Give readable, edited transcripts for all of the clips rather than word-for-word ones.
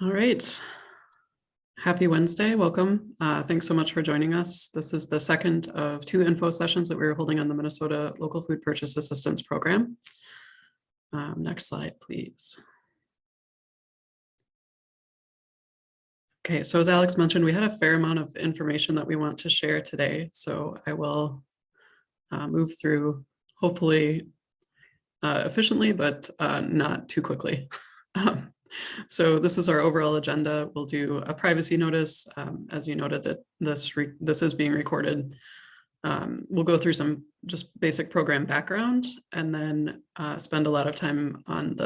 All right. Happy Wednesday. Welcome. Thanks so much for joining us. This is the second of two info sessions that we're holding on the Minnesota Local Food Purchase Assistance Program. Next slide, please. Okay, so as Alex mentioned, we had a fair amount of information that we want to share today. So I will move through, hopefully efficiently, but not too quickly. So this is our overall agenda. We'll do a privacy notice. As you noted that this is being recorded. We'll go through some just basic program background and then spend a lot of time on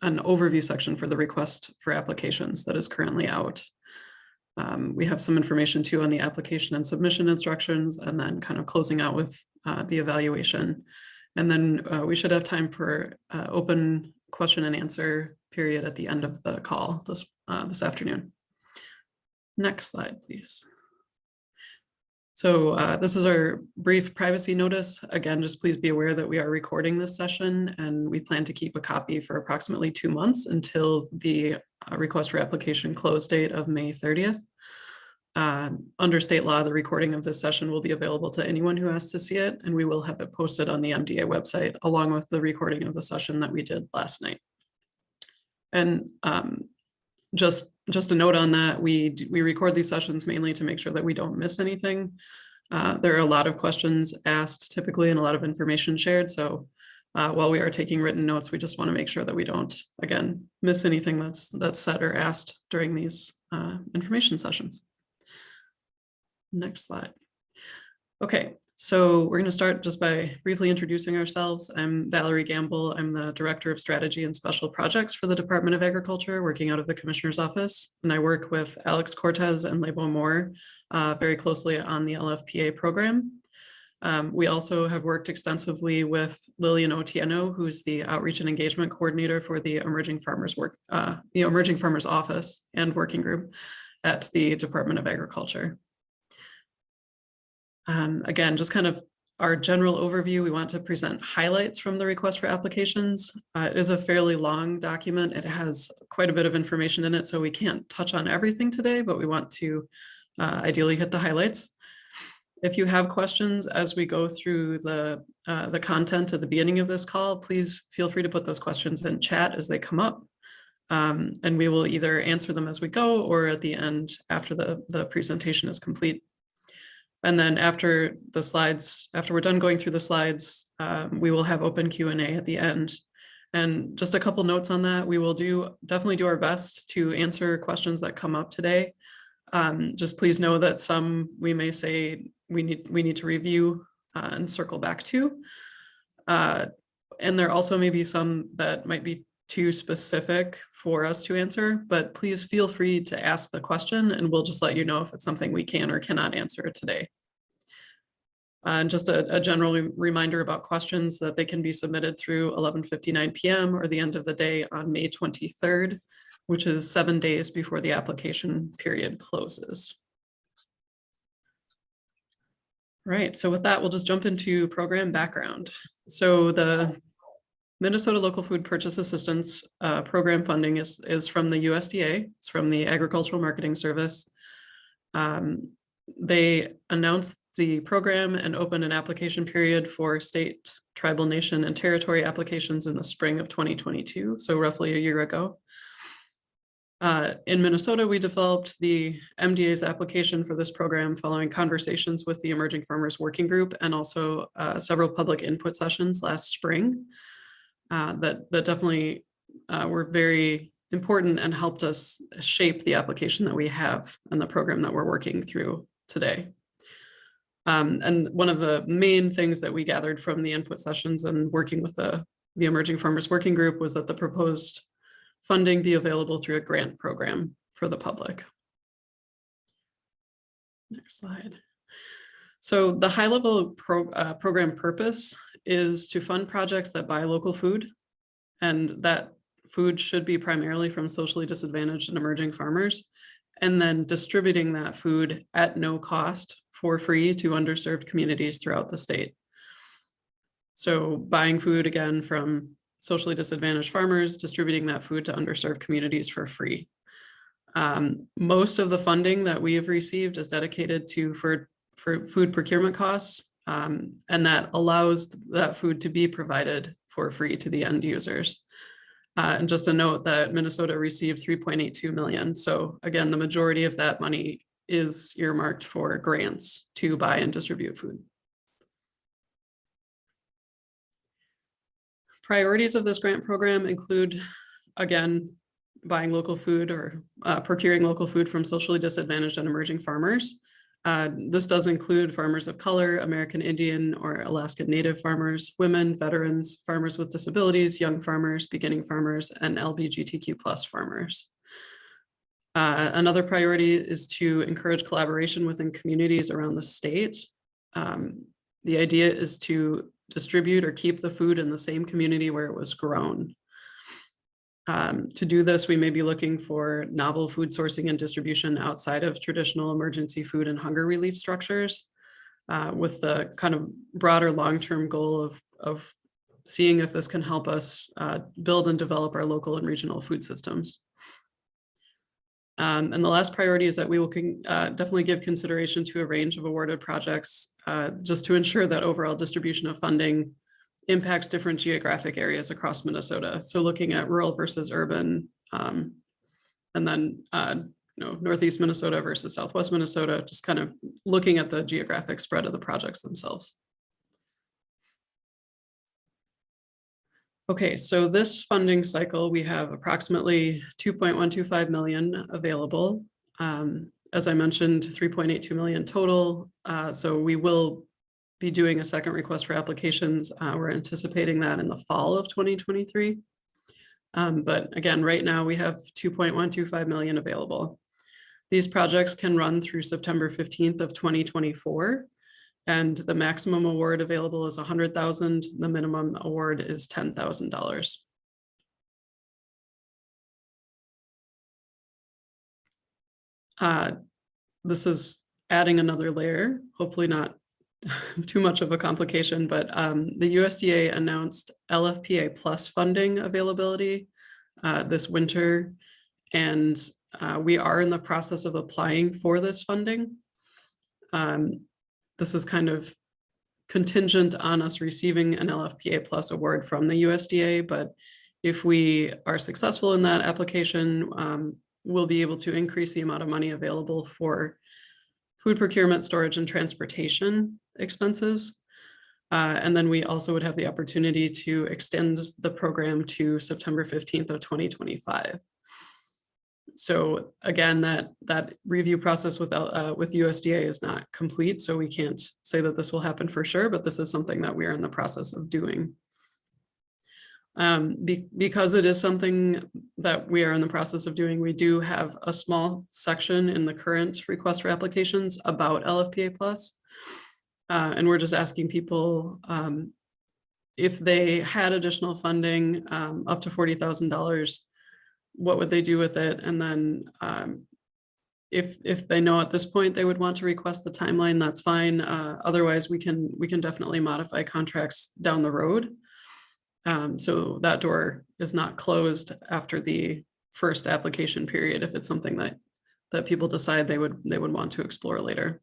an overview section for the request for applications that is currently out. We have some information too on the application and submission instructions, and then kind of closing out with the evaluation. And then we should have time for open question and answer period at the end of the call this afternoon. Next slide, please. So this is our brief privacy notice. Again, just please be aware that we are recording this session and we plan to keep a copy for approximately 2 months until the request for application close date of May 30th. Under state law, the recording of this session will be available to anyone who has to see it, and we will have it posted on the MDA website along with the recording of the session that we did last night. And just a note on that, we record these sessions mainly to make sure that we don't miss anything. There are a lot of questions asked typically and a lot of information shared. So while we are taking written notes, we just want to make sure that we don't, again, miss anything that's said or asked during these information sessions. Next slide. Okay, so we're going to start just by briefly introducing ourselves. I'm Valerie Gamble. I'm the Director of Strategy and Special Projects for the Department of Agriculture, working out of the Commissioner's Office. And I work with Alex Cortez and Lebo Moore very closely on the LFPA program. We also have worked extensively with Lillian Otieno, who's the Outreach and Engagement Coordinator for the Emerging Farmers Office and Working Group at the Department of Agriculture. Again, just kind of our general overview, we want to present highlights from the request for applications. It is a fairly long document. It has quite a bit of information in it, so we can't touch on everything today, but we want to ideally hit the highlights. If you have questions as we go through the content at the beginning of this call, please feel free to put those questions in chat as they come up. And we will either answer them as we go or at the end after the presentation is complete. And then after we're done going through the slides, we will have open Q&A at the end. And just a couple notes on that, we will definitely do our best to answer questions that come up today. Just please know that some we may say we need to review and circle back to. And there also may be some that might be too specific for us to answer, but please feel free to ask the question and we'll just let you know if it's something we can or cannot answer today. And just a general reminder about questions that they can be submitted through 11:59 p.m. or the end of the day on May 23rd, which is 7 days before the application period closes. Right, so with that, we'll just jump into program background. So the Minnesota Local Food Purchase Assistance program funding is from the USDA. It's from the Agricultural Marketing Service. They announced the program and opened an application period for state, tribal, nation, and territory applications in the spring of 2022, so roughly a year ago. In Minnesota, we developed the MDA's application for this program following conversations with the Emerging Farmers Working Group and also several public input sessions last spring that definitely were very important and helped us shape the application that we have and the program that we're working through today. And one of the main things that we gathered from the input sessions and working with the Emerging Farmers Working Group was that the proposed funding be available through a grant program for the public. Next slide. So the high-level program purpose is to fund projects that buy local food, and that food should be primarily from socially disadvantaged and emerging farmers, and then distributing that food at no cost for free to underserved communities throughout the state. So buying food again from socially disadvantaged farmers, distributing that food to underserved communities for free. Most of the funding that we have received is dedicated to for food procurement costs, and that allows that food to be provided for free to the end users. And just a note that Minnesota received 3.82 million. So again, the majority of that money is earmarked for grants to buy and distribute food. Priorities of this grant program include, again, buying local food or procuring local food from socially disadvantaged and emerging farmers. This does include farmers of color, American Indian or Alaskan Native farmers, women, veterans, farmers with disabilities, young farmers, beginning farmers, and LGBTQ+ farmers. Another priority is to encourage collaboration within communities around the state. The idea is to distribute or keep the food in the same community where it was grown. To do this, we may be looking for novel food sourcing and distribution outside of traditional emergency food and hunger relief structures, with the kind of broader long-term goal of seeing if this can help us build and develop our local and regional food systems. And the last priority is that we will definitely give consideration to a range of awarded projects just to ensure that overall distribution of funding impacts different geographic areas across Minnesota. So looking at rural versus urban, and then Northeast Minnesota versus Southwest Minnesota, just kind of looking at the geographic spread of the projects themselves. Okay, so this funding cycle, we have approximately 2.125 million available. As I mentioned, 3.82 million total. So we will be doing a second request for applications. We're anticipating that in the fall of 2023. But again, right now we have 2.125 million available. These projects can run through September 15th of 2024. And the maximum award available is $100,000. The minimum award is $10,000. This is adding another layer, hopefully not too much of a complication, but the USDA announced LFPA plus funding availability this winter, and we are in the process of applying for this funding. This is kind of contingent on us receiving an LFPA plus award from the USDA, but if we are successful in that application, we'll be able to increase the amount of money available for food procurement, storage, and transportation expenses. And then we also would have the opportunity to extend the program to September 15th of 2025. So again, that review process with USDA is not complete, so we can't say that this will happen for sure, but this is something that we are in the process of doing. Because it is something that we are in the process of doing, we do have a small section in the current request for applications about LFPA plus. And we're just asking people if they had additional funding up to $40,000, what would they do with it? And then if they know at this point they would want to request the timeline, that's fine. Otherwise, we can definitely modify contracts down the road. So that door is not closed after the first application period if it's something that people decide they would want to explore later.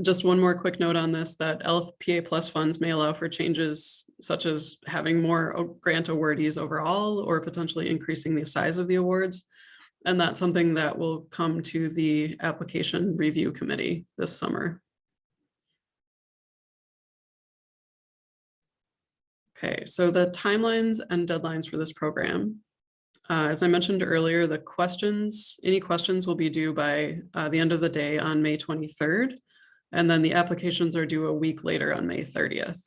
Just one more quick note on this, that LFPA plus funds may allow for changes such as having more grant awardees overall or potentially increasing the size of the awards. And that's something that will come to the application review committee this summer. Okay, so the timelines and deadlines for this program. As I mentioned earlier, any questions will be due by the end of the day on May 23rd. And then the applications are due a week later on May 30th.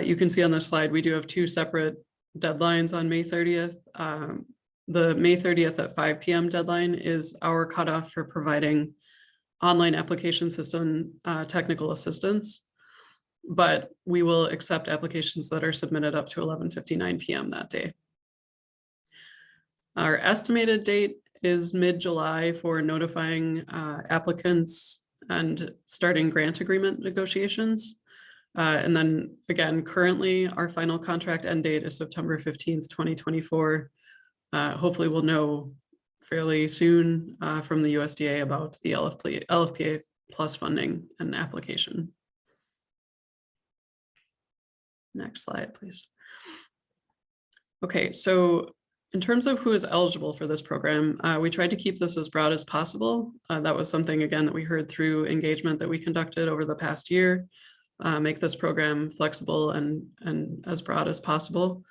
You can see on this slide, we do have two separate deadlines on May 30th. The May 30th at 5 p.m. deadline is our cutoff for providing online application system technical assistance, but we will accept applications that are submitted up to 11:59 p.m. that day. Our estimated date is mid-July for notifying applicants and starting grant agreement negotiations. And then again, currently our final contract end date is September 15th, 2024. Hopefully we'll know fairly soon from the USDA about the LFPA plus funding and application. Next slide, please. Okay, so in terms of who is eligible for this program, we tried to keep this as broad as possible. That was something, again, that we heard through engagement that we conducted over the past year. Make this program flexible and as broad as possible.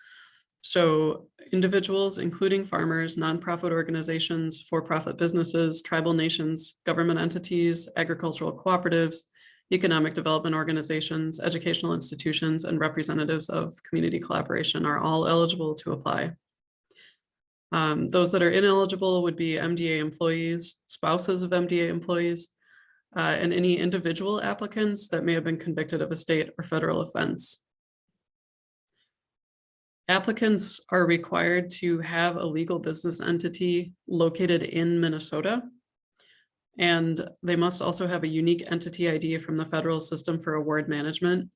So individuals, including farmers, nonprofit organizations, for-profit businesses, tribal nations, government entities, agricultural cooperatives, economic development organizations, educational institutions, and representatives of community collaboration are all eligible to apply. Those that are ineligible would be MDA employees, spouses of MDA employees, and any individual applicants that may have been convicted of a state or federal offense. Applicants are required to have a legal business entity located in Minnesota, and they must also have a unique entity ID from the federal system for award management.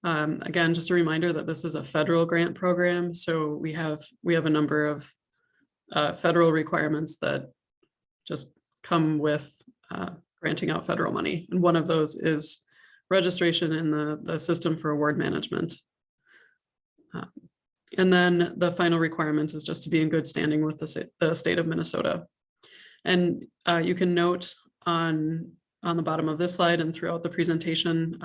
Again, just a reminder that this is a federal grant program, so we have a number of federal requirements that just come with granting out federal money. And one of those is registration in the system for award management. And then the final requirement is just to be in good standing with the state of Minnesota. And you can note on the bottom of this slide and throughout the presentation,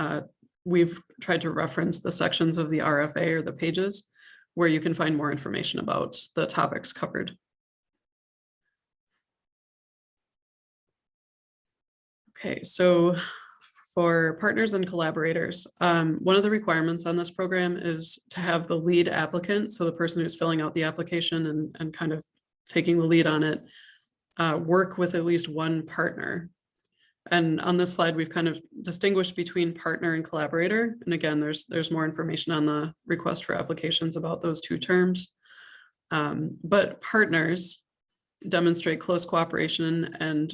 we've tried to reference the sections of the RFA or the pages where you can find more information about the topics covered. Okay, so for partners and collaborators, one of the requirements on this program is to have the lead applicant, so the person who's filling out the application and kind of taking the lead on it, work with at least one partner. And on this slide, we've kind of distinguished between partner and collaborator. And again, there's more information on the request for applications about those two terms. But partners demonstrate close cooperation and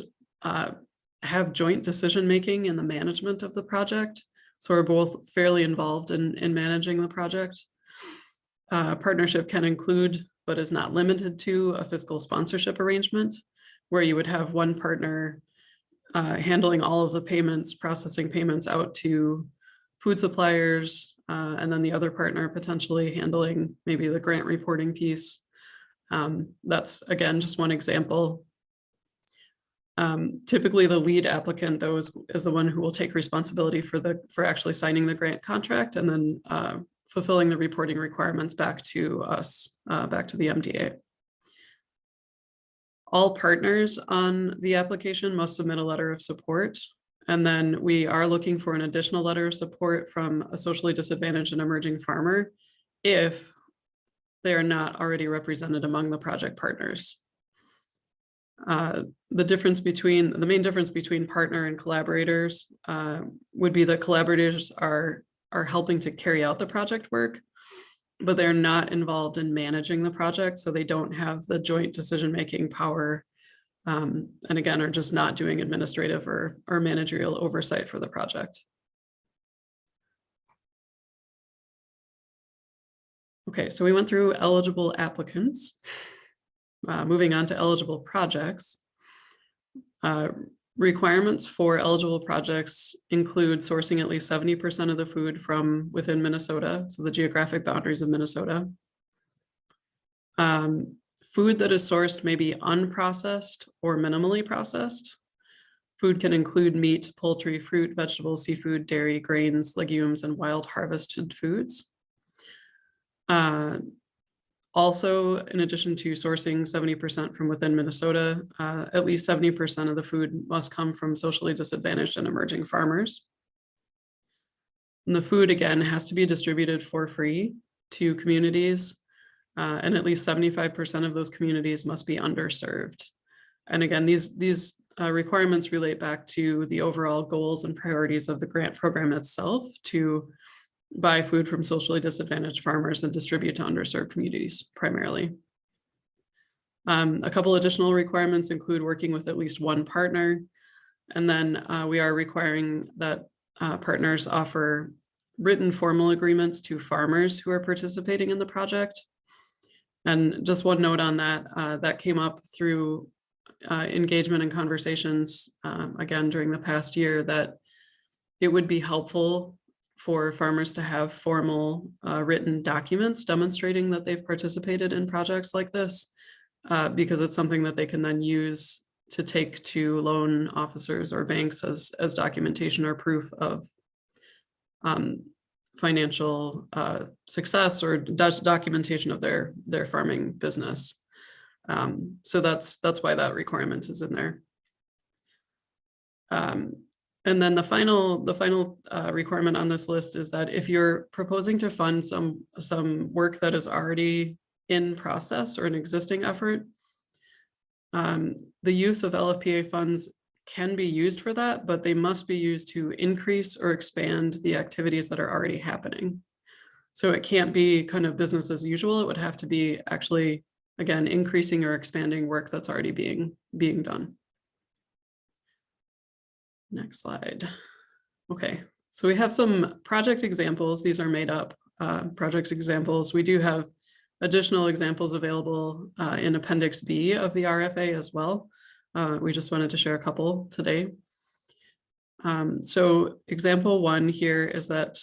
have joint decision-making in the management of the project. So we're both fairly involved in managing the project. Partnership can include, but is not limited to, a fiscal sponsorship arrangement where you would have one partner handling all of the payments, processing payments out to food suppliers, and then the other partner potentially handling maybe the grant reporting piece. That's, again, just one example. Typically the lead applicant, though, is the one who will take responsibility for actually signing the grant contract and then fulfilling the reporting requirements back to us, back to the MDA. All partners on the application must submit a letter of support. And then we are looking for an additional letter of support from a socially disadvantaged and emerging farmer if they are not already represented among the project partners. The main difference between partner and collaborators would be that collaborators are helping to carry out the project work, but they're not involved in managing the project, so they don't have the joint decision-making power, and again, are just not doing administrative or managerial oversight for the project. Okay, so we went through eligible applicants. Moving on to eligible projects. Requirements for eligible projects include sourcing at least 70% of the food from within Minnesota, so the geographic boundaries of Minnesota. Food that is sourced may be unprocessed or minimally processed. Food can include meat, poultry, fruit, vegetables, seafood, dairy, grains, legumes, and wild harvested foods. Also, in addition to sourcing 70% from within Minnesota, at least 70% of the food must come from socially disadvantaged and emerging farmers. And the food, again, has to be distributed for free to communities, and at least 75% of those communities must be underserved. And again, these requirements relate back to the overall goals and priorities of the grant program itself to buy food from socially disadvantaged farmers and distribute to underserved communities primarily. A couple additional requirements include working with at least one partner. And then we are requiring that partners offer written formal agreements to farmers who are participating in the project. And just one note on that, that came up through engagement and conversations, again, during the past year, that it would be helpful for farmers to have formal written documents demonstrating that they've participated in projects like this, because it's something that they can then use to take to loan officers or banks as documentation or proof of financial success or documentation of their farming business. So that's why that requirement is in there. And then the final requirement on this list is that if you're proposing to fund some work that is already in process or an existing effort, the use of LFPA funds can be used for that, but they must be used to increase or expand the activities that are already happening. So it can't be kind of business as usual. It would have to be actually, again, increasing or expanding work that's already being done. Next slide. Okay, so we have some project examples. These are made up project examples. We do have additional examples available in Appendix B of the RFA as well. We just wanted to share a couple today. So example one here is that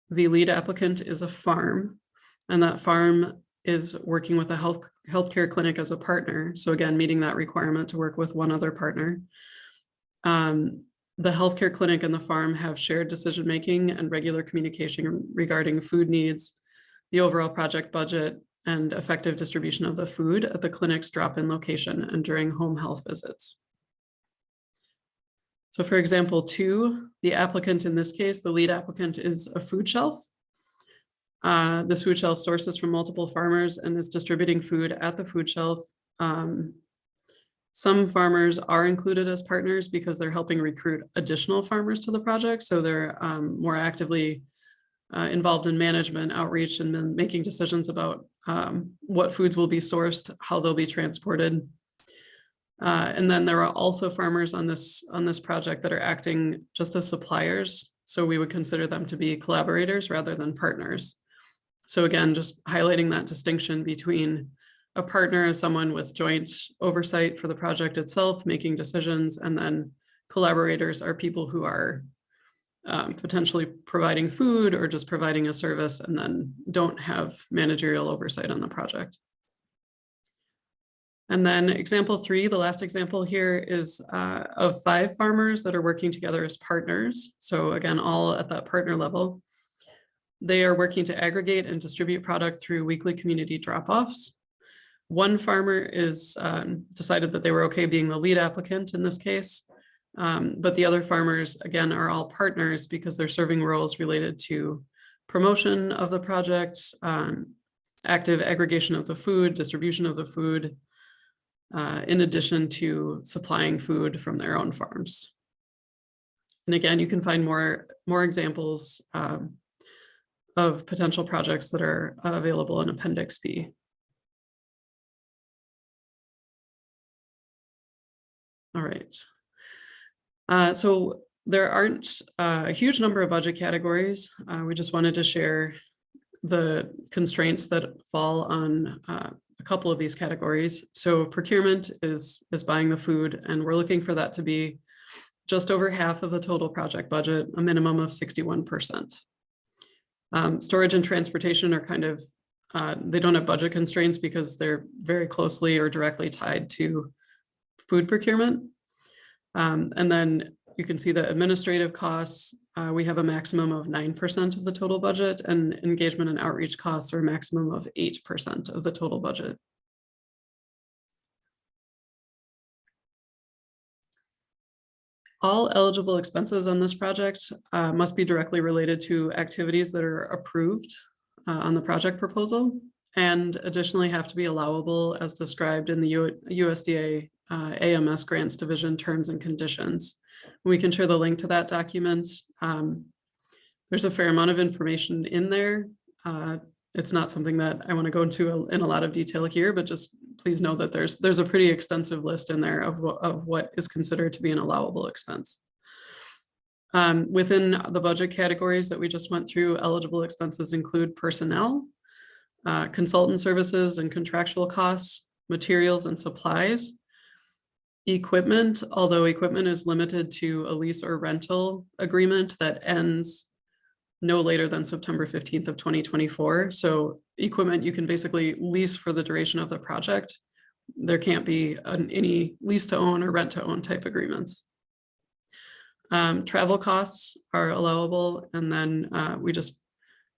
the lead applicant is a farm, and that farm is working with a healthcare clinic as a partner. So again, meeting that requirement to work with one other partner. The healthcare clinic and the farm have shared decision-making and regular communication regarding food needs, the overall project budget, and effective distribution of the food at the clinic's drop-in location and during home health visits. So for example 2, the applicant in this case, the lead applicant, is a food shelf. This food shelf sources from multiple farmers and is distributing food at the food shelf. Some farmers are included as partners because they're helping recruit additional farmers to the project. So they're more actively involved in management, outreach, and then making decisions about what foods will be sourced, how they'll be transported. And then there are also farmers on this project that are acting just as suppliers. So we would consider them to be collaborators rather than partners. So again, just highlighting that distinction between a partner as someone with joint oversight for the project itself, making decisions, and then collaborators are people who are potentially providing food or just providing a service and then don't have managerial oversight on the project. And then example 3, the last example here, is of 5 farmers that are working together as partners. So again, all at that partner level. They are working to aggregate and distribute product through weekly community drop-offs. One farmer is decided that they were okay being the lead applicant in this case, but the other farmers, again, are all partners because they're serving roles related to promotion of the project, active aggregation of the food, distribution of the food, in addition to supplying food from their own farms. And again, you can find more examples of potential projects that are available in Appendix B. All right. So there aren't a huge number of budget categories. We just wanted to share the constraints that fall on a couple of these categories. So procurement is buying the food, and we're looking for that to be just over half of the total project budget, a minimum of 61%. Storage and transportation are kind of, they don't have budget constraints because they're very closely or directly tied to food procurement. And then you can see the administrative costs. We have a maximum of 9% of the total budget, and engagement and outreach costs are a maximum of 8% of the total budget. All eligible expenses on this project must be directly related to activities that are approved on the project proposal, and additionally have to be allowable as described in the USDA AMS Grants Division Terms and Conditions. We can share the link to that document. There's a fair amount of information in there. It's not something that I want to go into in a lot of detail here, but just please know that there's a pretty extensive list in there of what is considered to be an allowable expense. Within the budget categories that we just went through, eligible expenses include personnel, consultant services and contractual costs, materials and supplies, equipment, although equipment is limited to a lease or rental agreement that ends no later than September 15th of 2024. So equipment you can basically lease for the duration of the project. There can't be any lease to own or rent to own type agreements. Travel costs are allowable, and then we just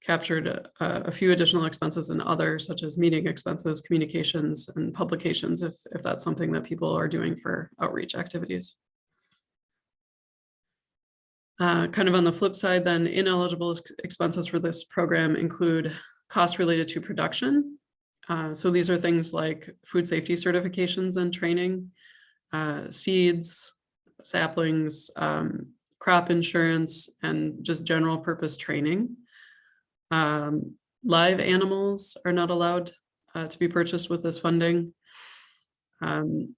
captured a few additional expenses and other, such as meeting expenses, communications, and publications, if that's something that people are doing for outreach activities. Kind of on the flip side, then, ineligible expenses for this program include costs related to production. So these are things like food safety certifications and training, seeds, saplings, crop insurance, and just general purpose training. Live animals are not allowed to be purchased with this funding.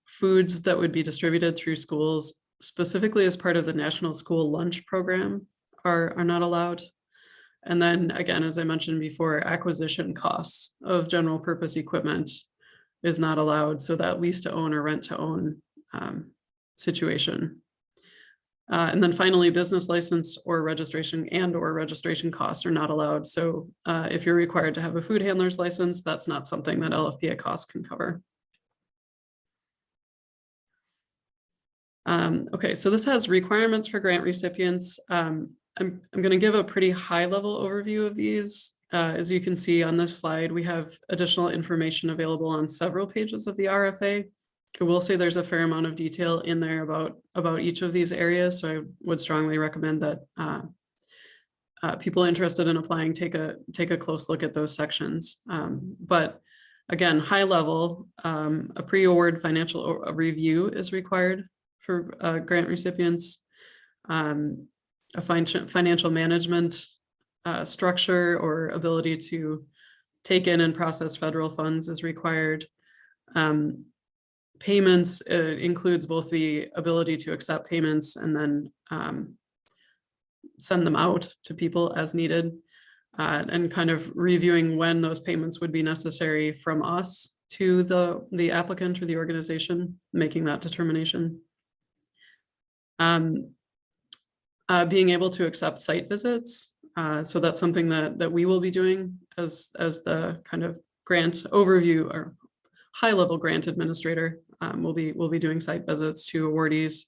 Foods that would be distributed through schools, specifically as part of the National School Lunch Program, are not allowed. And then again, as I mentioned before, acquisition costs of general purpose equipment is not allowed. So that lease to own or rent to own situation. And then finally, business license or registration costs are not allowed. So if you're required to have a food handler's license, that's not something that LFPA costs can cover. Okay, so this has requirements for grant recipients. I'm going to give a pretty high level overview of these. As you can see on this slide, we have additional information available on several pages of the RFA. I will say there's a fair amount of detail in there about each of these areas, so I would strongly recommend that people interested in applying take a close look at those sections. But again, high level, a pre-award financial review is required for grant recipients. A financial management structure or ability to take in and process federal funds is required. Payments includes both the ability to accept payments and then send them out to people as needed, and kind of reviewing when those payments would be necessary from us to the applicant or the organization, making that determination. Being able to accept site visits. So that's something that we will be doing as the kind of grant overview or high level grant administrator. We'll be doing site visits to awardees.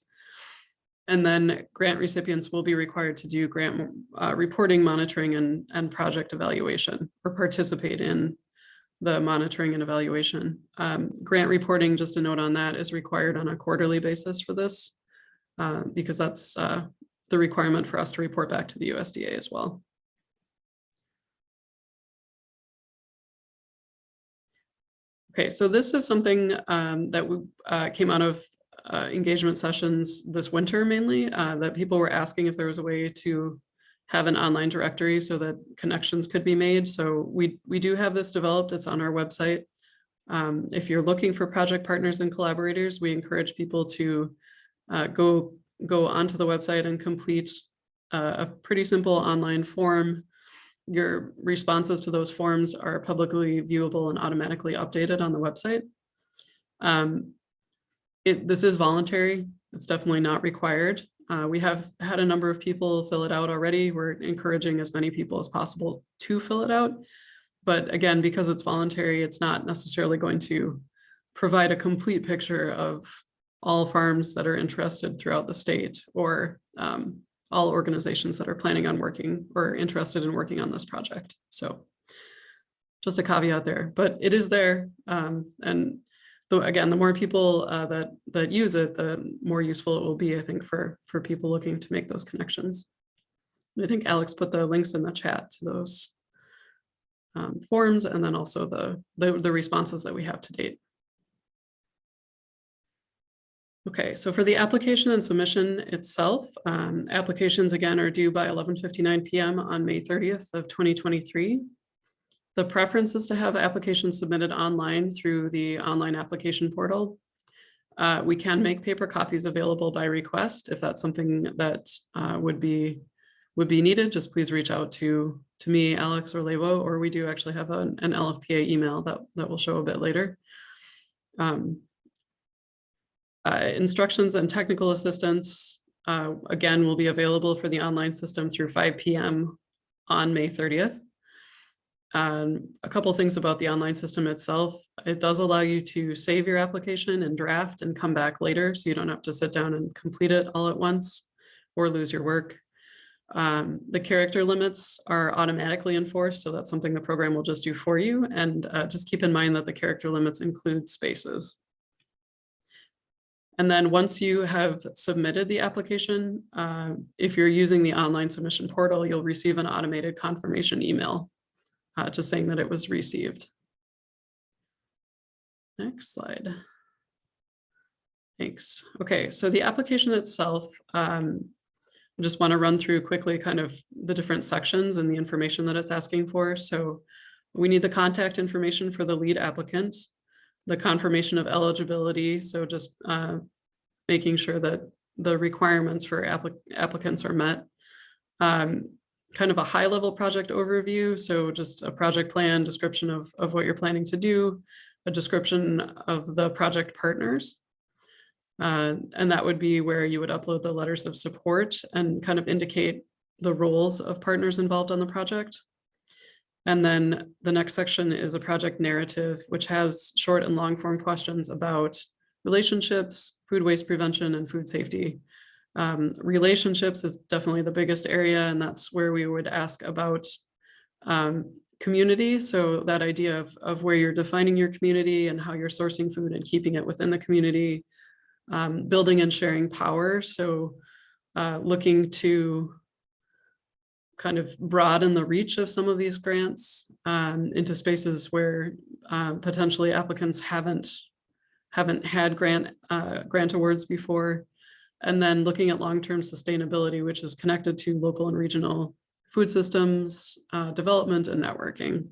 And then grant recipients will be required to do grant reporting, monitoring, and project evaluation, or participate in the monitoring and evaluation. Grant reporting, just a note on that, is required on a quarterly basis for this, because that's the requirement for us to report back to the USDA as well. Okay, so this is something that we, came out of engagement sessions this winter mainly, that people were asking if there was a way to have an online directory so that connections could be made. So we do have this developed, it's on our website. If you're looking for project partners and collaborators, we encourage people to go onto the website and complete a pretty simple online form. Your responses to those forms are publicly viewable and automatically updated on the website. This is voluntary. It's definitely not required. We have had a number of people fill it out already. We're encouraging as many people as possible to fill it out. But again, because it's voluntary, it's not necessarily going to provide a complete picture of all farms that are interested throughout the state, or all organizations that are planning on working or interested in working on this project. So just a caveat there, but it is there. And again, the more people that use it, the more useful it will be, I think, for people looking to make those connections. And I think Alex put the links in the chat to those forms, and then also the responses that we have to date. Okay, so for the application and submission itself, applications again are due by 11:59 p.m. on May 30th of 2023. The preference is to have applications submitted online through the online application portal. We can make paper copies available by request if that's something that would be needed. Just please reach out to me, Alex, or Levo, or we do actually have an LFPA email that will show a bit later. Instructions and technical assistance, again, will be available for the online system through 5 p.m. on May 30th. A couple things about the online system itself. It does allow you to save your application and draft and come back later, so you don't have to sit down and complete it all at once or lose your work. The character limits are automatically enforced, so that's something the program will just do for you. And just keep in mind that the character limits include spaces. And then once you have submitted the application, if you're using the online submission portal, you'll receive an automated confirmation email just saying that it was received. Next slide. Thanks. Okay, so the application itself, I just want to run through quickly kind of the different sections and the information that it's asking for. So we need the contact information for the lead applicant, the confirmation of eligibility. So just making sure that the requirements for applicants are met. Kind of a high level project overview. So just a project plan, description of what you're planning to do, a description of the project partners. And that would be where you would upload the letters of support and kind of indicate the roles of partners involved on the project. And then the next section is a project narrative, which has short and long form questions about relationships, food waste prevention, and food safety. Relationships is definitely the biggest area, and that's where we would ask about community. So that idea of where you're defining your community and how you're sourcing food and keeping it within the community, building and sharing power. So looking to kind of broaden the reach of some of these grants into spaces where potentially applicants haven't had grant awards before. And then looking at long-term sustainability, which is connected to local and regional food systems, development, and networking.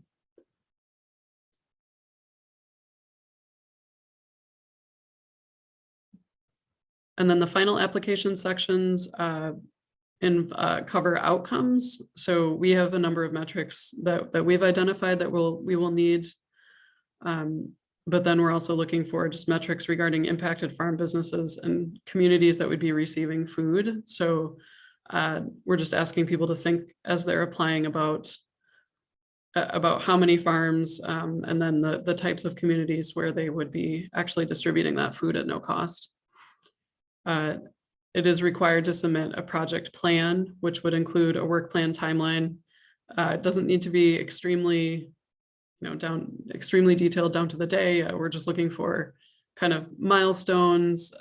And then the final application sections cover outcomes. So we have a number of metrics that we've identified that we will need. But then we're also looking for just metrics regarding impacted farm businesses and communities that would be receiving food. So we're just asking people to think as they're applying about how many farms and then the types of communities where they would be actually distributing that food at no cost. It is required to submit a project plan, which would include a work plan timeline. It doesn't need to be extremely detailed down to the day. We're just looking for kind of milestones,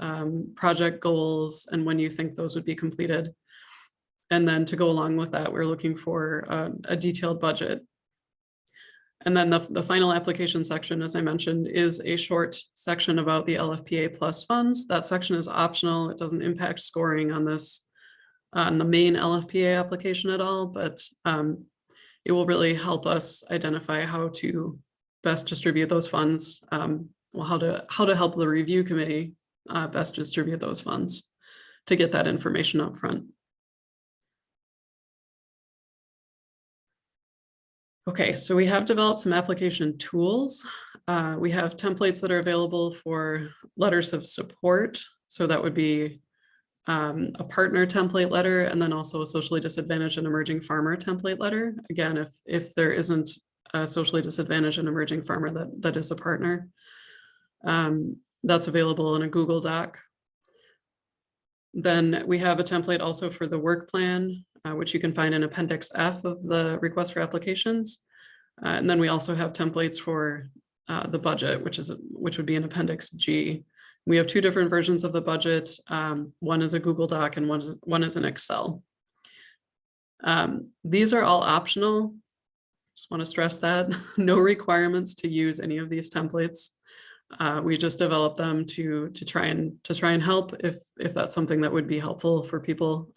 project goals, and when you think those would be completed. And then to go along with that, we're looking for a detailed budget. And then the final application section, as I mentioned, is a short section about the LFPA plus funds. That section is optional. It doesn't impact scoring on the main LFPA application at all, but it will really help us identify how to best distribute those funds, how to help the review committee best distribute those funds to get that information up front. Okay, so we have developed some application tools. We have templates that are available for letters of support. So that would be a partner template letter, and then also a socially disadvantaged and emerging farmer template letter. Again, if there isn't a socially disadvantaged and emerging farmer that is a partner, that's available in a Google Doc. Then we have a template also for the work plan, which you can find in Appendix F of the request for applications. And then we also have templates for the budget, which would be in Appendix G. We have two different versions of the budget. One is a Google Doc and one is an Excel. These are all optional. Just want to stress that. No requirements to use any of these templates. We just developed them to try and help if that's something that would be helpful for people.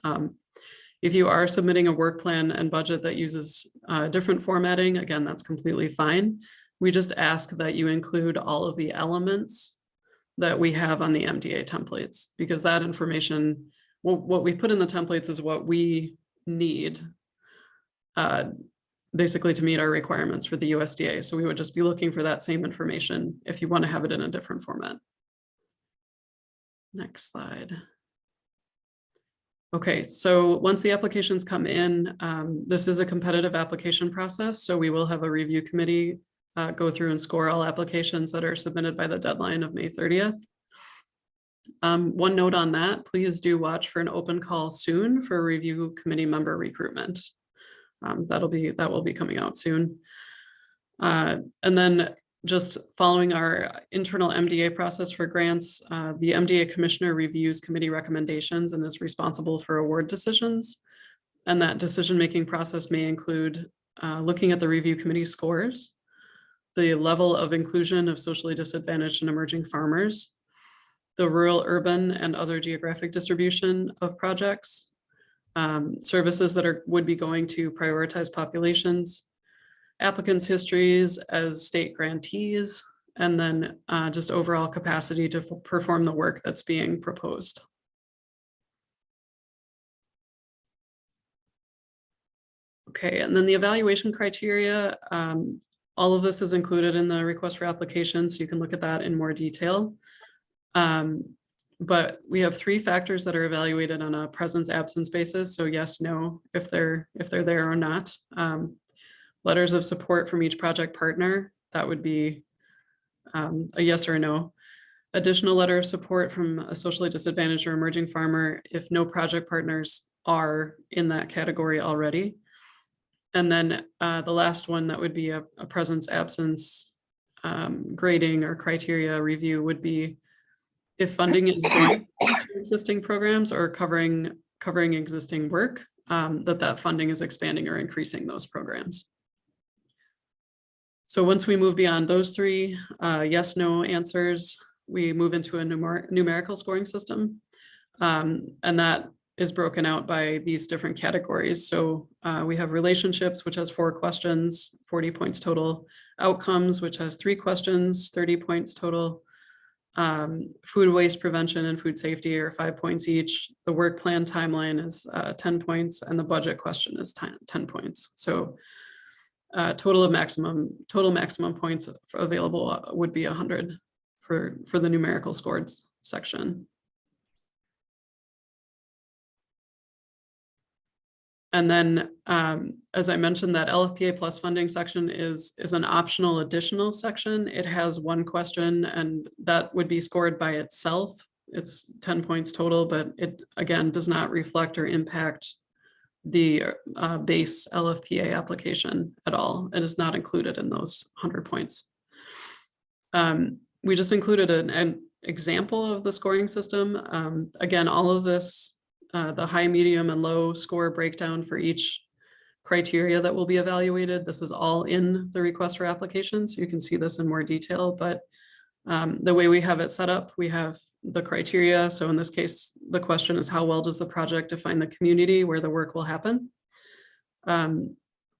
If you are submitting a work plan and budget that uses different formatting, again, that's completely fine. We just ask that you include all of the elements that we have on the MDA templates, because that information, what we put in the templates is what we need basically to meet our requirements for the USDA. So we would just be looking for that same information if you want to have it in a different format. Next slide. Okay, so once the applications come in, this is a competitive application process, so we will have a review committee go through and score all applications that are submitted by the deadline of May 30th. One note on that, please do watch for an open call soon for review committee member recruitment. That will be coming out soon. And then just following our internal MDA process for grants, the MDA commissioner reviews committee recommendations and is responsible for award decisions. And that decision-making process may include looking at the review committee scores, the level of inclusion of socially disadvantaged and emerging farmers, the rural, urban, and other geographic distribution of projects, services that would be going to prioritized populations, applicants' histories as state grantees, and then just overall capacity to perform the work that's being proposed. Okay, and then the evaluation criteria, all of this is included in the request for application, so you can look at that in more detail. But we have 3 factors that are evaluated on a presence absence basis. So yes, no, if they're there or not. Letters of support from each project partner, that would be a yes or a no. Additional letter of support from a socially disadvantaged or emerging farmer if no project partners are in that category already. And then the last one that would be a presence absence grading or criteria review would be if funding is going to existing programs or covering existing work, that funding is expanding or increasing those programs. So once we move beyond those 3 yes, no answers, we move into a numerical scoring system. And that is broken out by these different categories. So we have relationships, which has 4 questions, 40 points total. Outcomes, which has 3 questions, 30 points total. Food waste prevention and food safety are 5 points each. The work plan timeline is 10 points, and the budget question is 10 points. So total maximum points available would be 100 for the numerical scored section. And then, as I mentioned, that LFPA plus funding section is an optional additional section. It has 1 question, and that would be scored by itself. It's 10 points total, but it, again, does not reflect or impact the base LFPA application at all. It is not included in those 100 points. We just included an example of the scoring system. Again, all of this, the high, medium, and low score breakdown for each criteria that will be evaluated. This is all in the request for applications. So you can see this in more detail, but the way we have it set up, we have the criteria. So in this case, the question is how well does the project define the community where the work will happen? A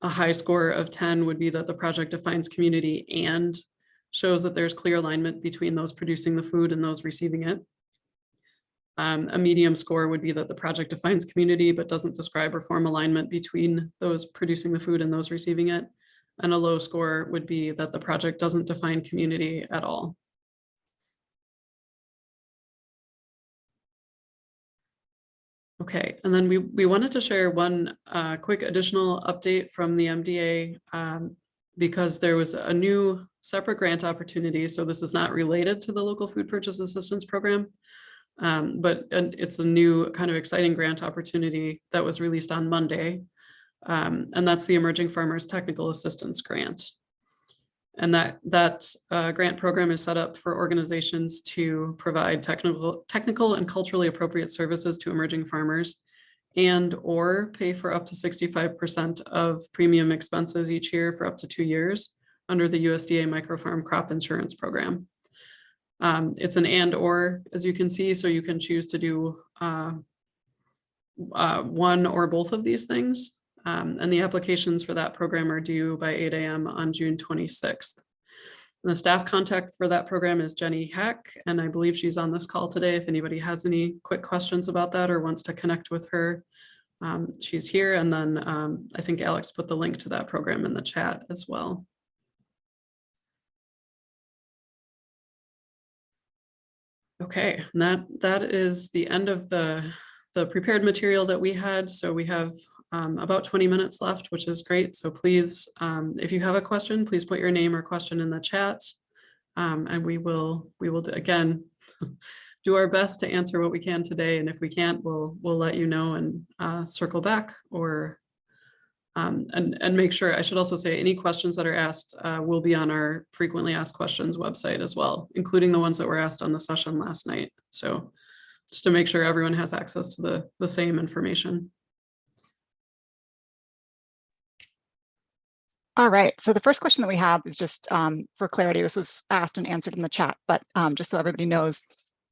high score of 10 would be that the project defines community and shows that there's clear alignment between those producing the food and those receiving it. A medium score would be that the project defines community but doesn't describe or form alignment between those producing the food and those receiving it. And a low score would be that the project doesn't define community at all. Okay, and then we wanted to share one quick additional update from the MDA because there was a new separate grant opportunity. So this is not related to the local food purchase assistance program. But it's a new kind of exciting grant opportunity that was released on Monday. And that's the Emerging Farmers Technical Assistance Grant. And that grant program is set up for organizations to provide technical and culturally appropriate services to emerging farmers and or pay for up to 65% of premium expenses each year for up to 2 years under the USDA Microfarm Crop Insurance Program. It's an and or, as you can see, so you can choose to do one or both of these things. And the applications for that program are due by 8 a.m. on June 26th. And the staff contact for that program is Jenny Heck, and I believe she's on this call today. If anybody has any quick questions about that or wants to connect with her, she's here. And then I think Alex put the link to that program in the chat as well. Okay, and that is the end of the prepared material that we had. So we have about 20 minutes left, which is great. So please, if you have a question, please put your name or question in the chat. And we will again do our best to answer what we can today. And if we can't, we'll let you know and circle back, or and make sure, I should also say, any questions that are asked will be on our frequently asked questions website as well, including the ones that were asked on the session last night. So just to make sure everyone has access to the same information. All right, so the first question that we have is just for clarity. This was asked and answered in the chat, but just so everybody knows,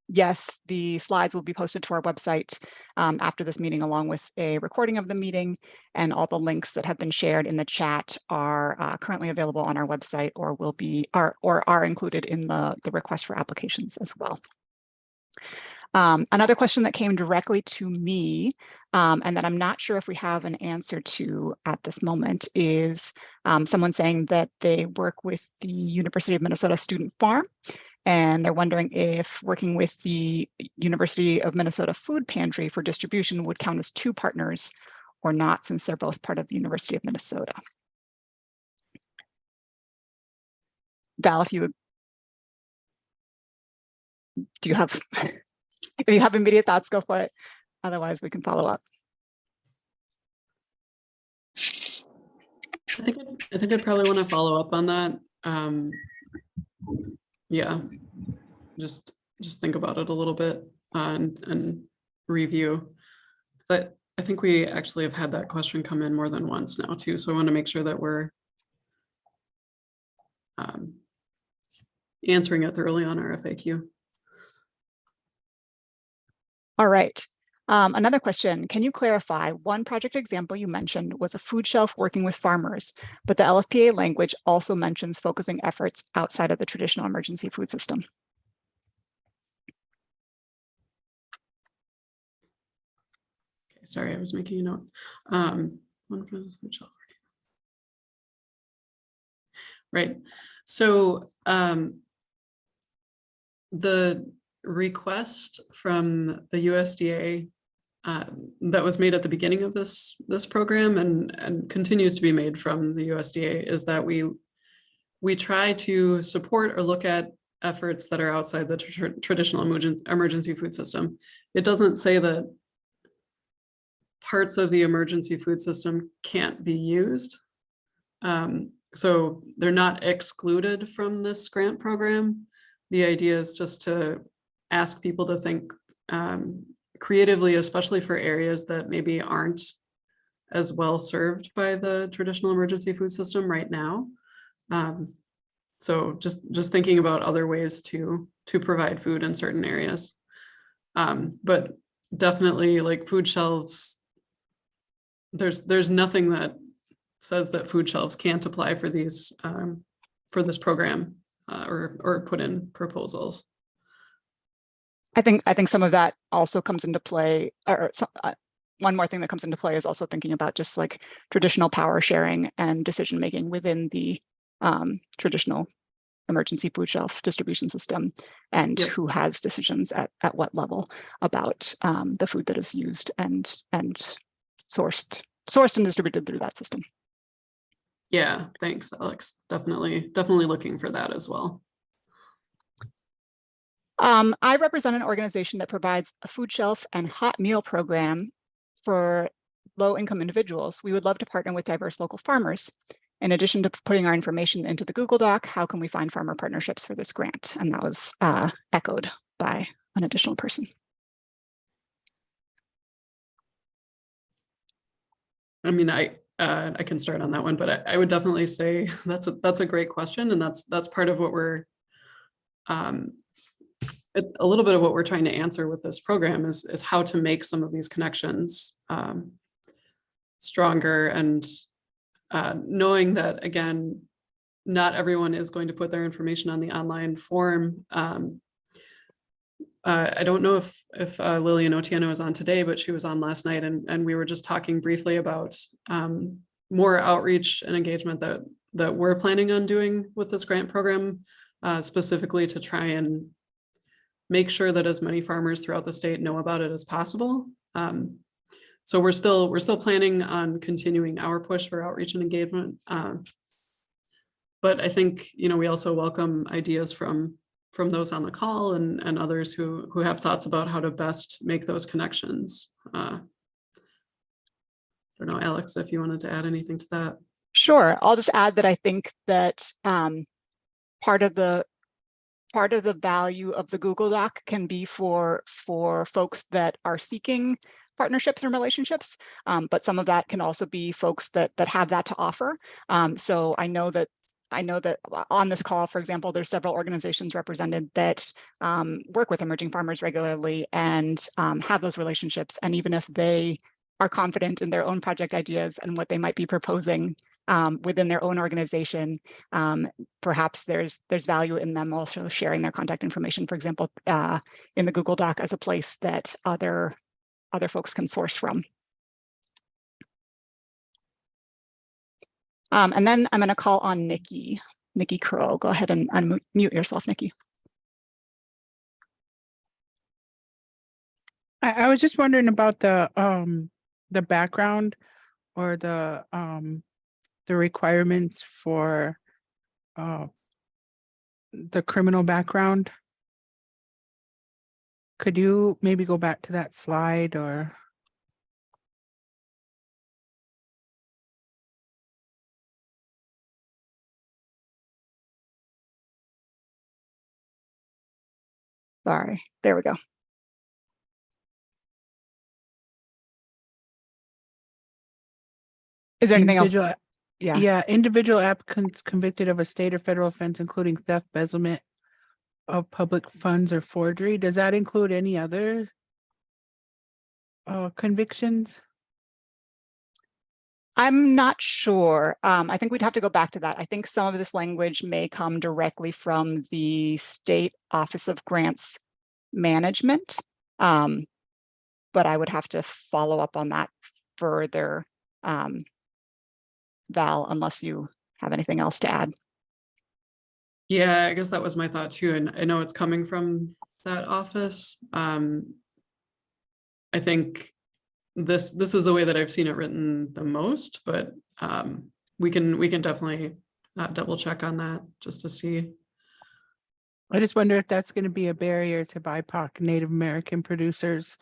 yes, the slides will be posted to our website after this meeting, along with a recording of the meeting, and all the links that have been shared in the chat are currently available on our website, or will be or are included in the request for applications as well. Another question that came directly to me, and that I'm not sure if we have an answer to at this moment, is someone saying that they work with the University of Minnesota Student Farm, and they're wondering if working with the University of Minnesota Food Pantry for distribution would count as two partners or not, since they're both part of the University of Minnesota. Val, if you do you have if you have immediate thoughts, go for it. Otherwise, we can follow up. I think I'd probably want to follow up on that. Yeah, just think about it a little bit and review. But I think we actually have had that question come in more than once now too. So I want to make sure that we're answering it thoroughly on our FAQ. All right. Another question, can you clarify, one project example you mentioned was a food shelf working with farmers, but the LFPA language also mentions focusing efforts outside of the traditional emergency food system. Okay, sorry, I was making a note. One food shelf. Right. So the request from the USDA that was made at the beginning of this program and continues to be made from the USDA is that we try to support or look at efforts that are outside the traditional emergency food system. It doesn't say that parts of the emergency food system can't be used. So they're not excluded from this grant program. The idea is just to ask people to think creatively, especially for areas that maybe aren't as well served by the traditional emergency food system right now. So just thinking about other ways to provide food in certain areas. But definitely, like, food shelves, there's nothing that says that food shelves can't apply for these for this program or put in proposals. I think some of that also comes into play, or one more thing that comes into play is also thinking about just like traditional power sharing and decision making within the traditional emergency food shelf distribution system, and Yep. who has decisions at what level about the food that is used and sourced and distributed through that system. Yeah, thanks, Alex. Definitely looking for that as well. I represent an organization that provides a food shelf and hot meal program for low-income individuals. We would love to partner with diverse local farmers. In addition to putting our information into the Google Doc, how can we find farmer partnerships for this grant? And that was echoed by an additional person. I mean, I can start on that one, but I would definitely say that's a great question, and that's part of what we're a little bit of what we're trying to answer with this program is how to make some of these connections stronger, and knowing that, again, not everyone is going to put their information on the online form. I don't know if Lillian Otieno is on today, but she was on last night, and we were just talking briefly about more outreach and engagement that we're planning on doing with this grant program, specifically to try and make sure that as many farmers throughout the state know about it as possible. So we're still planning on continuing our push for outreach and engagement. But I think, we also welcome ideas from those on the call and others who have thoughts about how to best make those connections. I don't know, Alex, if you wanted to add anything to that. Sure. I'll just add that I think that part of the value of the Google Doc can be for folks that are seeking partnerships and relationships, but some of that can also be folks that have that to offer. So I know that on this call, for example, there's several organizations represented that work with emerging farmers regularly and have those relationships. And even if they are confident in their own project ideas and what they might be proposing within their own organization, perhaps there's value in them also sharing their contact information, for example, in the Google Doc as a place that other folks can source from. And then I'm going to call on Nikki Crow. Go ahead and unmute yourself, Nikki. I was just wondering about the background or the requirements for the criminal background. Could you maybe go back to that slide or? Sorry, there we go. Is there anything else? Yeah. Yeah, individual applicants convicted of a state or federal offense, including theft, embezzlement of public funds, or forgery. Does that include any other convictions? I'm not sure. I think we'd have to go back to that. I think some of this language may come directly from the State Office of Grants Management, but I would have to follow up on that further, Val, unless you have anything else to add. Yeah, I guess that was my thought too. And I know it's coming from that office. I think this is the way that I've seen it written the most, but we can definitely double check on that just to see. I just wonder if that's going to be a barrier to BIPOC Native American producers,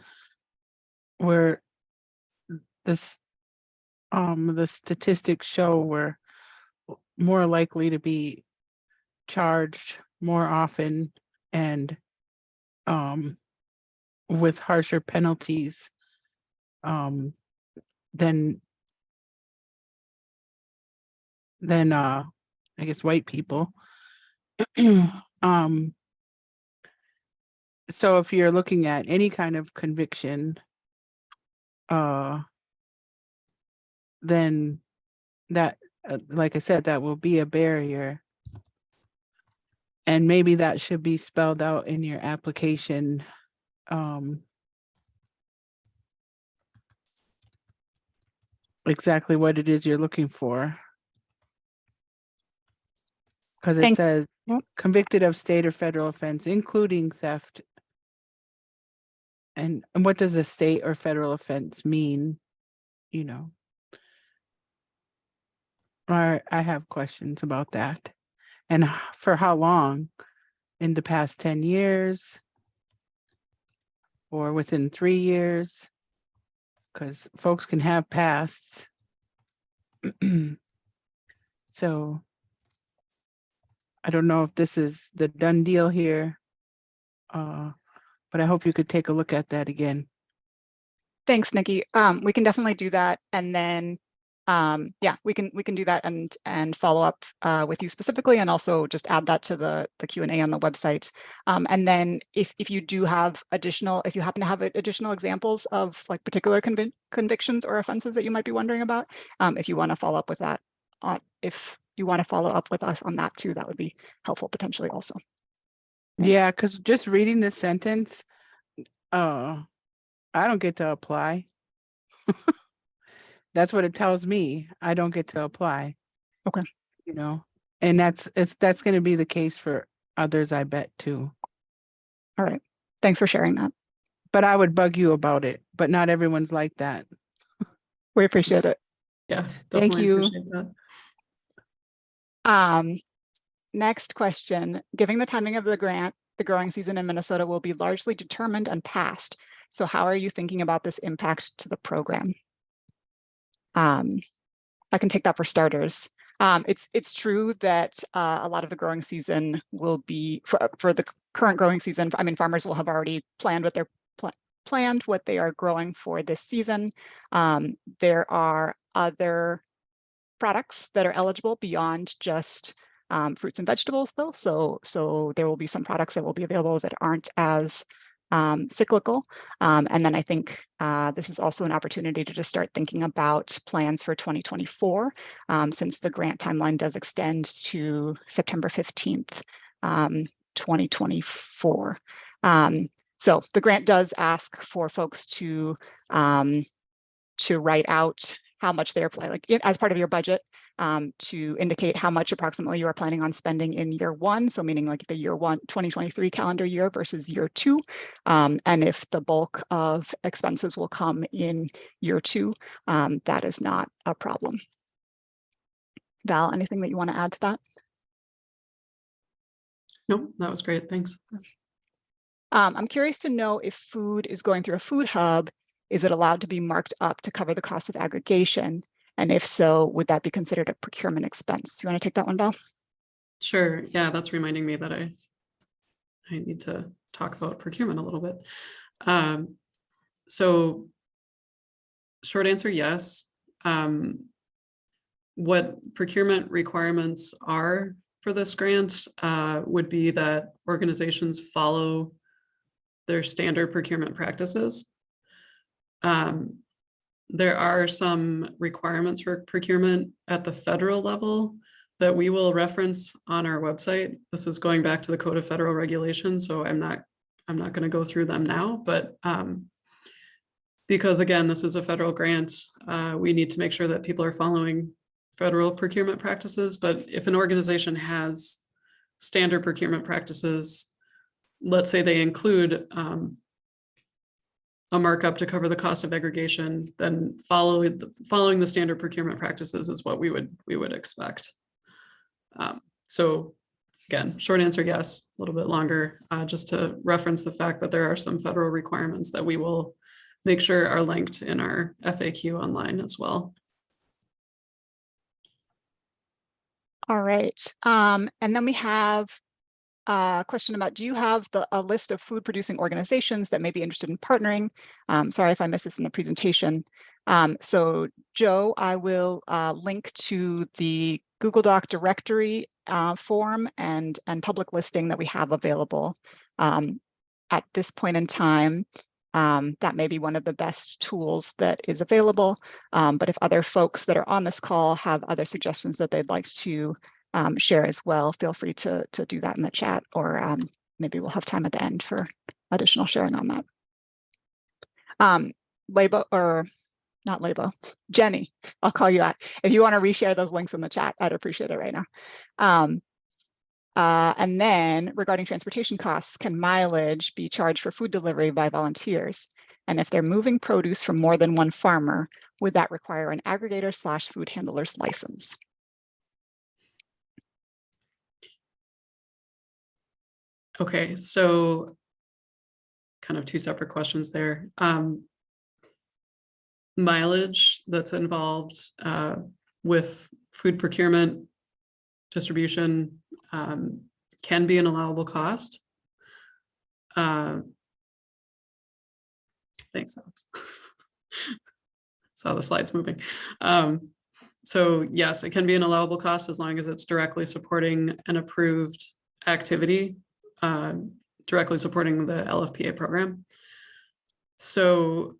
where this the statistics show we're more likely to be charged more often and with harsher penalties than I guess white people. So if you're looking at any kind of conviction, then that, like I said, that will be a barrier. And maybe that should be spelled out in your application. Exactly what it is you're looking for. Because it says convicted of state or federal offense, including theft. And what does a state or federal offense mean? I have questions about that. And for how long? In the past 10 years? Or within 3 years? Because folks can have pasts. So I don't know if this is the done deal here, but I hope you could take a look at that again. Thanks, Nikki. We can definitely do that, and then yeah, we can do that and follow up with you specifically, and also just add that to the Q&A on the website. And then if you do have if you happen to have additional examples of like particular convictions or offenses that you might be wondering about, if you want to follow up with that, if you want to follow up with us on that too, that would be helpful potentially also. Thanks. Yeah, because just reading this sentence, I don't get to apply. That's what it tells me. I don't get to apply. Okay. And that's going to be the case for others, I bet, too. All right. Thanks for sharing that. But I would bug you about it, but not everyone's like that. We appreciate it. Yeah, Thank definitely you. appreciate that. Next question. Given the timing of the grant, the growing season in Minnesota will be largely determined and passed. So how are you thinking about this impact to the program? I can take that for starters. It's true that a lot of the growing season will be for the current growing season. I mean, farmers will have already planned what what they are growing for this season. There are other products that are eligible beyond just fruits and vegetables, though. So there will be some products that will be available that aren't as cyclical. And then I think this is also an opportunity to just start thinking about plans for 2024, since the grant timeline does extend to September 15th, 2024. So the grant does ask for folks to write out how much they're like as part of your budget, to indicate how much approximately you are planning on spending in year one. So meaning like the year one, 2023 calendar year versus year two. And if the bulk of expenses will come in year two, that is not a problem. Val, anything that you want to add to that? Nope, that was great. Thanks. I'm curious to know if food is going through a food hub, is it allowed to be marked up to cover the cost of aggregation? And if so, would that be considered a procurement expense? You want to take that one, Val? Sure. Yeah, that's reminding me that I need to talk about procurement a little bit. So short answer, yes. What procurement requirements are for this grant would be that organizations follow their standard procurement practices. There are some requirements for procurement at the federal level that we will reference on our website. This is going back to the Code of Federal Regulations, so I'm not going to go through them now, but because again, this is a federal grant, we need to make sure that people are following federal procurement practices. But if an organization has standard procurement practices, let's say they include a markup to cover the cost of aggregation, then following the standard procurement practices is what we would expect. So again, short answer, yes, a little bit longer, just to reference the fact that there are some federal requirements that we will make sure are linked in our FAQ online as well. All right. And then we have a question about, do you have a list of food producing organizations that may be interested in partnering? Sorry if I missed this in the presentation. So Joe, I will link to the Google Doc directory form and public listing that we have available at this point in time. That may be one of the best tools that is available. But if other folks that are on this call have other suggestions that they'd like to share as well, feel free to do that in the chat, or maybe we'll have time at the end for additional sharing on that. Labo, or not Labo, Jenny, I'll call you out. If you want to reshare those links in the chat, I'd appreciate it right now. And then regarding transportation costs, can mileage be charged for food delivery by volunteers? And if they're moving produce from more than one farmer, would that require an aggregator/food handler's license? Okay, so kind of two separate questions there. Mileage that's involved with food procurement, distribution, can be an allowable cost. Thanks, Alex. Saw the slides moving. So yes, it can be an allowable cost as long as it's directly supporting an approved activity, directly supporting the LFPA program. So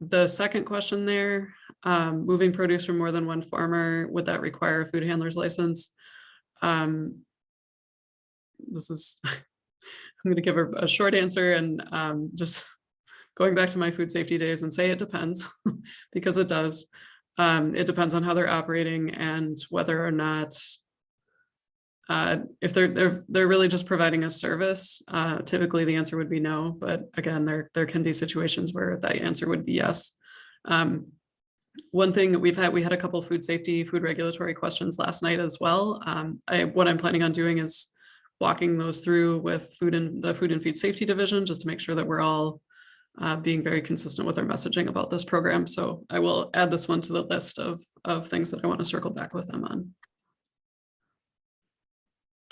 the second question there, moving produce from more than one farmer, would that require a food handler's license? This is, I'm going to give a short answer and just going back to my food safety days and say it depends, because it does. It depends on how they're operating and whether or not If they're really just providing a service, typically the answer would be no. But again, there can be situations where that answer would be yes. One thing that we had a couple food safety, food regulatory questions last night as well. What I'm planning on doing is walking those through with the Food and Feed Safety Division, just to make sure that we're all being very consistent with our messaging about this program. So I will add this one to the list of things that I want to circle back with them on.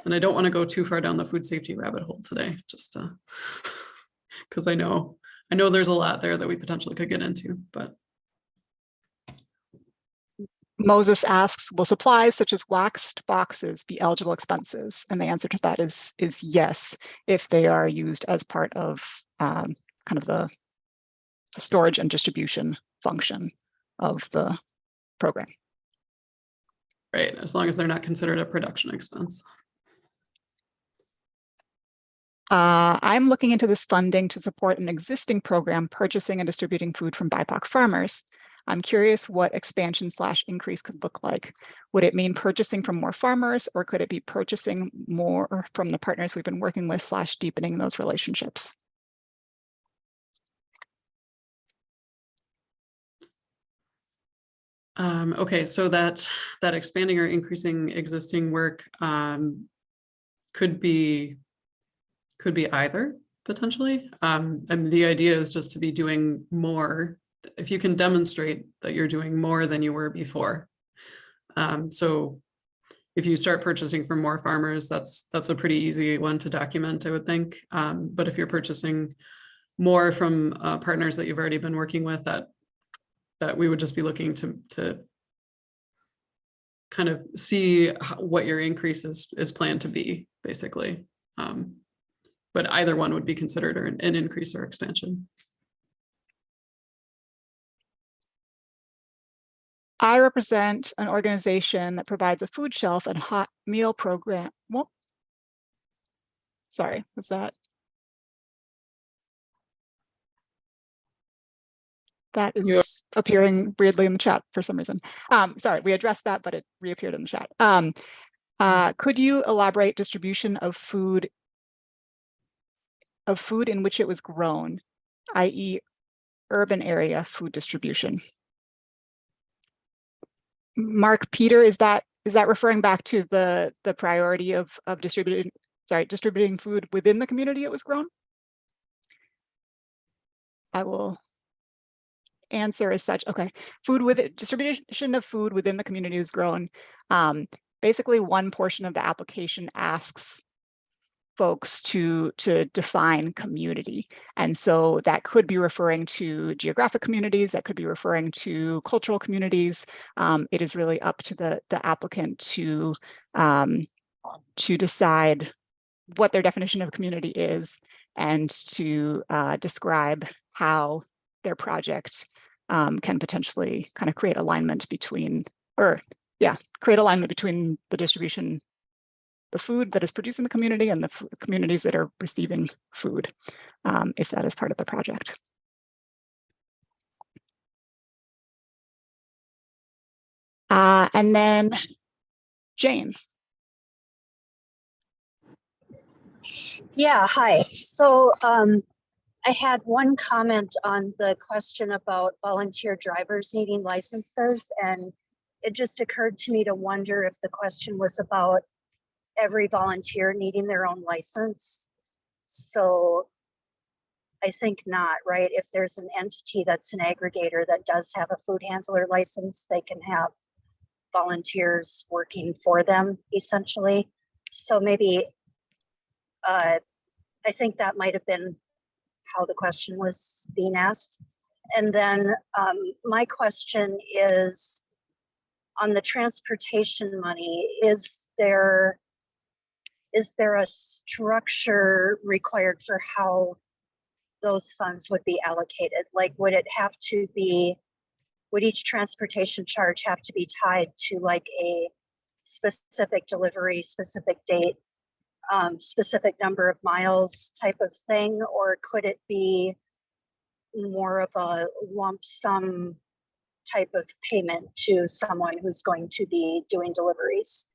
And I don't want to go too far down the food safety rabbit hole today, just because I know there's a lot there that we potentially could get into, but. Moses asks, will supplies such as waxed boxes be eligible expenses? And the answer to that is yes, if they are used as part of kind of the storage and distribution function of the program. Right, as long as they're not considered a production expense. I'm looking into this funding to support an existing program purchasing and distributing food from BIPOC farmers. I'm curious what expansion/increase could look like. Would it mean purchasing from more farmers, or could it be purchasing more from the partners we've been working with / deepening those relationships? Okay, so that expanding or increasing existing work could be either potentially. And the idea is just to be doing more. If you can demonstrate that you're doing more than you were before. So if you start purchasing from more farmers, that's a pretty easy one to document, I would think. But if you're purchasing more from partners that you've already been working with, that we would just be looking to kind of see what your increase is planned to be, basically. But either one would be considered an increase or expansion. I represent an organization that provides a food shelf and hot meal program. Well, sorry, was that? That is appearing weirdly in the chat for some reason. Sorry, we addressed that, but it reappeared in the chat. Could you elaborate distribution of food in which it was grown, i.e. urban area food distribution? Mark, Peter, is that referring back to the priority of distributing food within the community it was grown? I will answer as such. Okay, distribution of food within the community is grown. Basically, one portion of the application asks folks to define community. And so that could be referring to geographic communities, that could be referring to cultural communities. It is really up to the applicant to decide what their definition of community is and to describe how their project can potentially kind of create alignment between the distribution, the food that is produced in the community, and the communities that are receiving food, if that is part of the project. And then Jane. Yeah, hi. So I had one comment on the question about volunteer drivers needing licenses, and it just occurred to me to wonder if the question was about every volunteer needing their own license. So I think not, right? If there's an entity that's an aggregator that does have a food handler license, they can have volunteers working for them, essentially. So maybe I think that might have been how the question was being asked. And then my question is, on the transportation money, is there a structure required for how those funds would be allocated? Like, would each transportation charge have to be tied to like a specific delivery, specific date, specific number of miles type of thing? Or could it be more of a lump sum type of payment to someone who's going to be doing deliveries?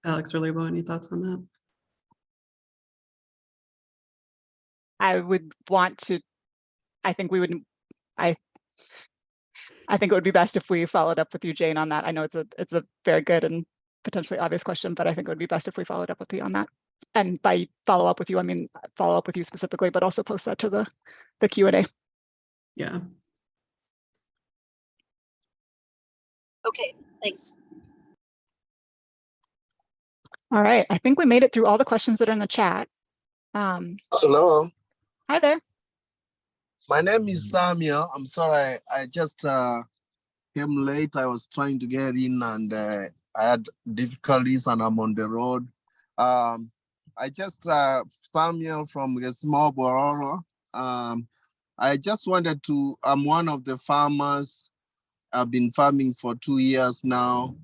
Alex or Lebo, any thoughts on that? I would want to, I think we would, I think it would be best if we followed up with you, Jane, on that. I know it's a very good and potentially obvious question, but I think it would be best if we followed up with you on that. And by follow up with you, I mean follow up with you specifically, but also post that to the Q&A. Yeah. Okay, thanks. All right, I think we made it through all the questions that are in the chat. Hello, Hi there. my name is Samuel. I'm sorry, I just came late. I was trying to get in and I had difficulties and I'm on the road. I just, Samuel from the small Bororo. I just wanted to, I'm one of the farmers. I've been farming for 2 years now.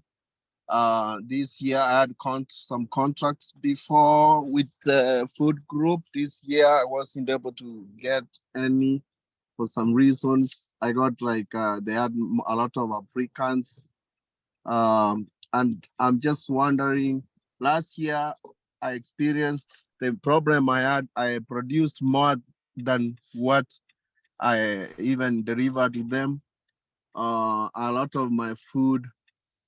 This year I had some contracts before with the food group. This year I wasn't able to get any for some reasons. I got like they had a lot of applicants, and I'm just wondering. Last year I experienced the problem I had. I produced more than what I even delivered to them. A lot of my food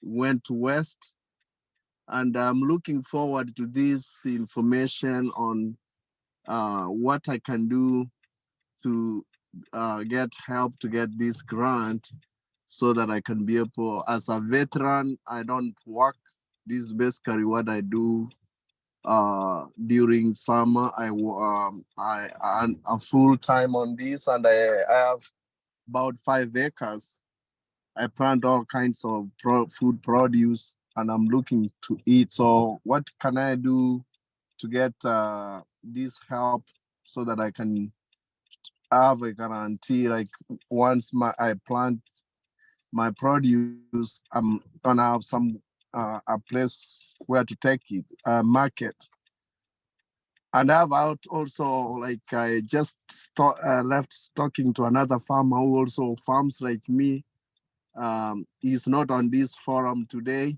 went to waste. And I'm looking forward to this information on what I can do to get help to get this grant so that I can be able, as a veteran, I don't work. This is basically what I do during summer. I'm full time on this and I have about 5 acres. I plant all kinds of food produce and I'm looking to eat. So what can I do to get this help so that I can have a guarantee? Like once I plant my produce, I'm gonna have some a place where to take it, market. And I've out also, like I just left talking to another farmer who also farms like me. He's not on this forum today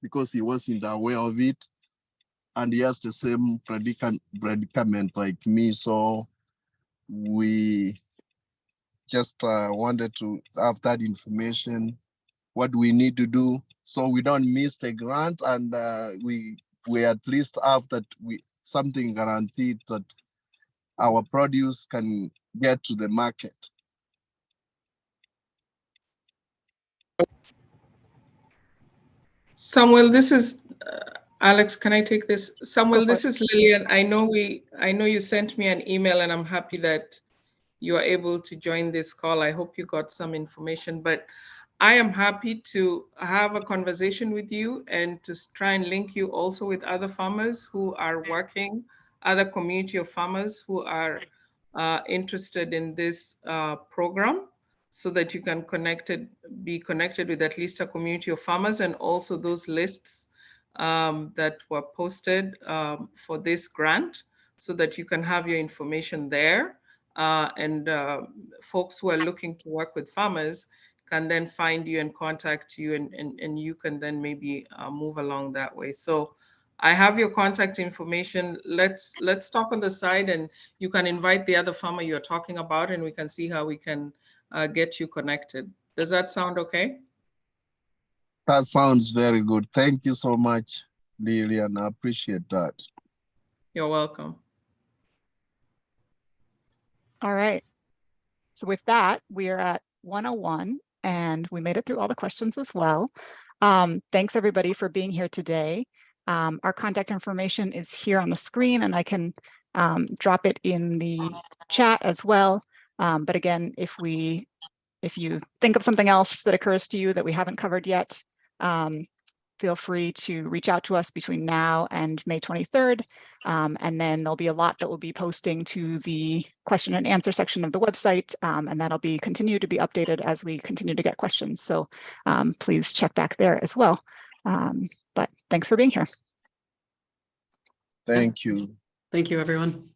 because he wasn't aware of it. And he has the same predicament like me. So we just wanted to have that information, what we need to do so we don't miss the grant and we at least have that something guaranteed that our produce can get to the market. Samuel, this is Alex. Can I take this? Samuel, for this is Lillian. I know you sent me an email, and I'm happy that you are able to join this call. I hope you got some information, but I am happy to have a conversation with you and to try and link you also with other farmers who are working, other community of farmers who are interested in this program, so that you can be connected with at least a community of farmers, and also those lists that were posted for this grant, so that you can have your information there. And folks who are looking to work with farmers can then find you and contact you, and you can then maybe move along that way. So I have your contact information. Let's talk on the side, and you can invite the other farmer you're talking about, and we can see how we can get you connected. Does that sound okay? That sounds very good. Thank you so much, Lillian. I appreciate that. You're welcome. All right. So with that, we are at 1:01 and we made it through all the questions as well. Thanks everybody for being here today. Our contact information is here on the screen and I can drop it in the chat as well. But again, if you think of something else that occurs to you that we haven't covered yet, feel free to reach out to us between now and May 23rd. And then there'll be a lot that we'll be posting to the question and answer section of the website. And that'll be continue to be updated as we continue to get questions. So please check back there as well. But thanks for being here. Thank you. Thank you, everyone.